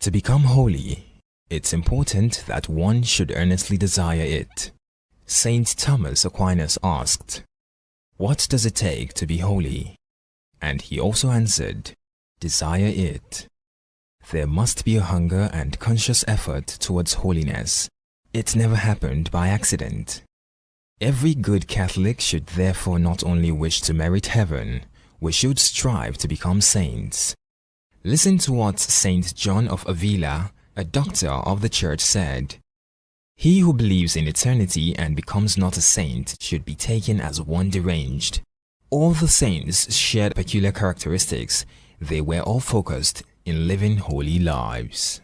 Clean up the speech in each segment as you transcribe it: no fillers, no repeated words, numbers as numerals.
To become holy, it's important that one should earnestly desire it. Saint Thomas Aquinas asked, "What does it take to be holy?" And he also answered, "Desire it." There must be a hunger and conscious effort towards holiness. It never happened by accident. Every good Catholic should therefore not only wish to merit heaven, we should strive to become saints. Listen to what Saint John of Avila, a doctor of the Church, said. He who believes in eternity and becomes not a saint should be taken as one deranged. All the saints shared peculiar characteristics. They were all focused in living holy lives.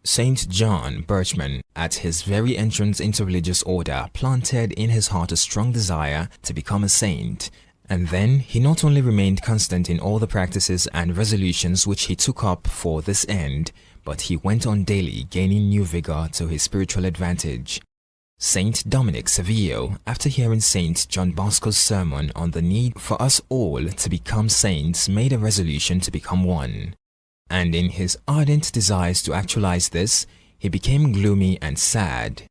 Saint John Birchman, at his very entrance into religious order, planted in his heart a strong desire to become a saint, and then he not only remained constant in all the practices and resolutions which he took up for this end, but he went on daily gaining new vigor to his spiritual advantage. Saint Dominic Savio, after hearing Saint John Bosco's sermon on the need for us all to become saints, made a resolution to become one. And in his ardent desires to actualize this, he became gloomy and sad.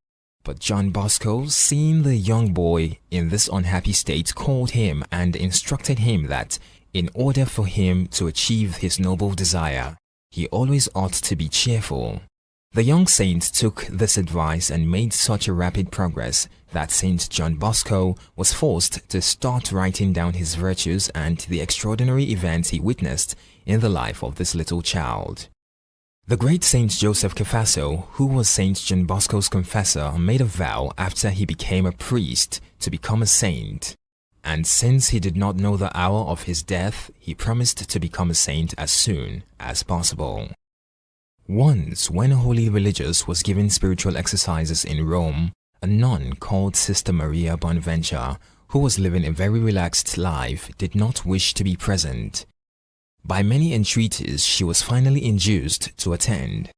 But John Bosco, seeing the young boy in this unhappy state, called him and instructed him that, in order for him to achieve his noble desire, he always ought to be cheerful. The young saint took this advice and made such a rapid progress that Saint John Bosco was forced to start writing down his virtues and the extraordinary events he witnessed in the life of this little child. The great Saint Joseph Cafasso, who was Saint John Bosco's confessor, made a vow after he became a priest to become a saint. And since he did not know the hour of his death, he promised to become a saint as soon as possible. Once, when a holy religious was given spiritual exercises in Rome, a nun called Sister Maria Bonaventure, who was living a very relaxed life, did not wish to be present. By many entreaties, she was finally induced to attend.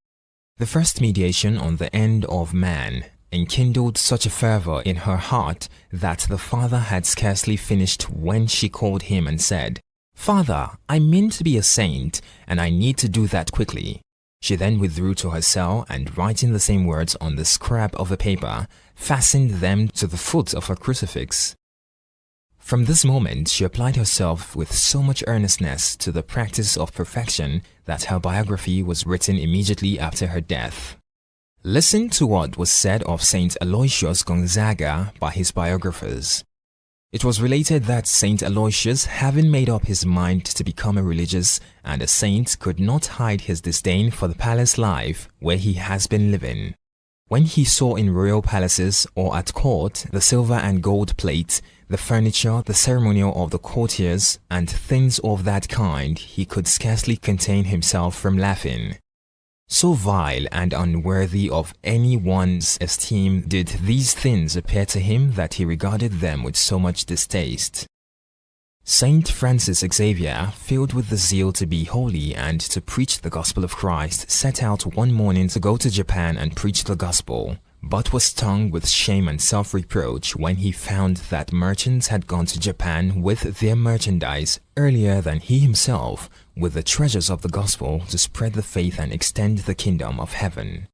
The first mediation on the end of man enkindled such a fervor in her heart that the father had scarcely finished when she called him and said, "Father, I mean to be a saint, and I need to do that quickly." She then withdrew to her cell and, writing the same words on the scrap of a paper, fastened them to the foot of her crucifix. From this moment, she applied herself with so much earnestness to the practice of perfection that her biography was written immediately after her death. Listen to what was said of Saint Aloysius Gonzaga by his biographers. It was related that Saint Aloysius, having made up his mind to become a religious and a saint, could not hide his disdain for the palace life where he has been living. When he saw in royal palaces or at court the silver and gold plate, the furniture, the ceremonial of the courtiers, and things of that kind, he could scarcely contain himself from laughing. So vile and unworthy of anyone's esteem did these things appear to him that he regarded them with so much distaste. Saint Francis Xavier, filled with the zeal to be holy and to preach the gospel of Christ, set out one morning to go to Japan and preach the gospel, but was stung with shame and self-reproach when he found that merchants had gone to Japan with their merchandise earlier than he himself, with the treasures of the gospel to spread the faith and extend the kingdom of heaven.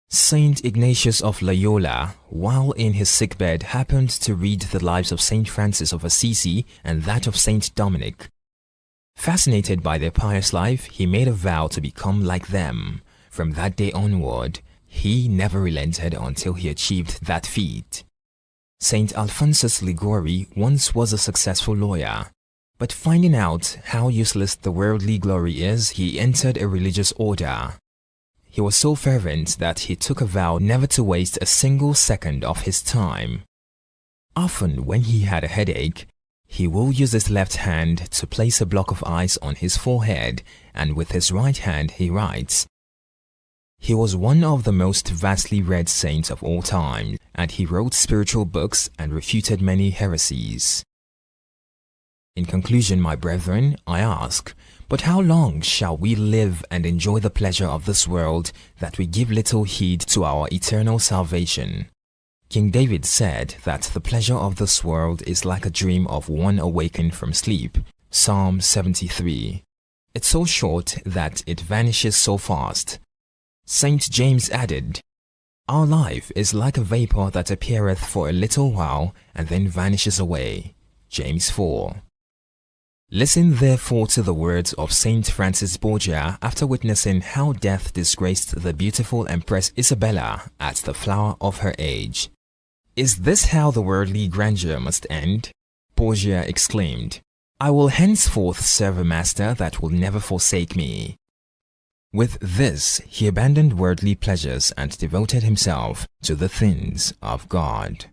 Saint Ignatius of Loyola, while in his sickbed, happened to read the lives of Saint Francis of Assisi and that of Saint Dominic. Fascinated by their pious life, he made a vow to become like them. From that day onward, he never relented until he achieved that feat. Saint Alphonsus Liguori once was a successful lawyer, but finding out how useless the worldly glory is, he entered a religious order. He was so fervent that he took a vow never to waste a single second of his time. Often when he had a headache, he will use his left hand to place a block of ice on his forehead, and with his right hand he writes. He was one of the most vastly read saints of all time, and he wrote spiritual books and refuted many heresies. In conclusion, my brethren, I ask, but how long shall we live and enjoy the pleasure of this world that we give little heed to our eternal salvation? King David said that the pleasure of this world is like a dream of one awakened from sleep. Psalm 73. It's so short that it vanishes so fast. St. James added, "Our life is like a vapor that appeareth for a little while and then vanishes away." James 4. Listen therefore to the words of Saint Francis Borgia after witnessing how death disgraced the beautiful Empress Isabella at the flower of her age. "Is this how the worldly grandeur must end?" Borgia exclaimed. "I will henceforth serve a master that will never forsake me." With this, he abandoned worldly pleasures and devoted himself to the things of God.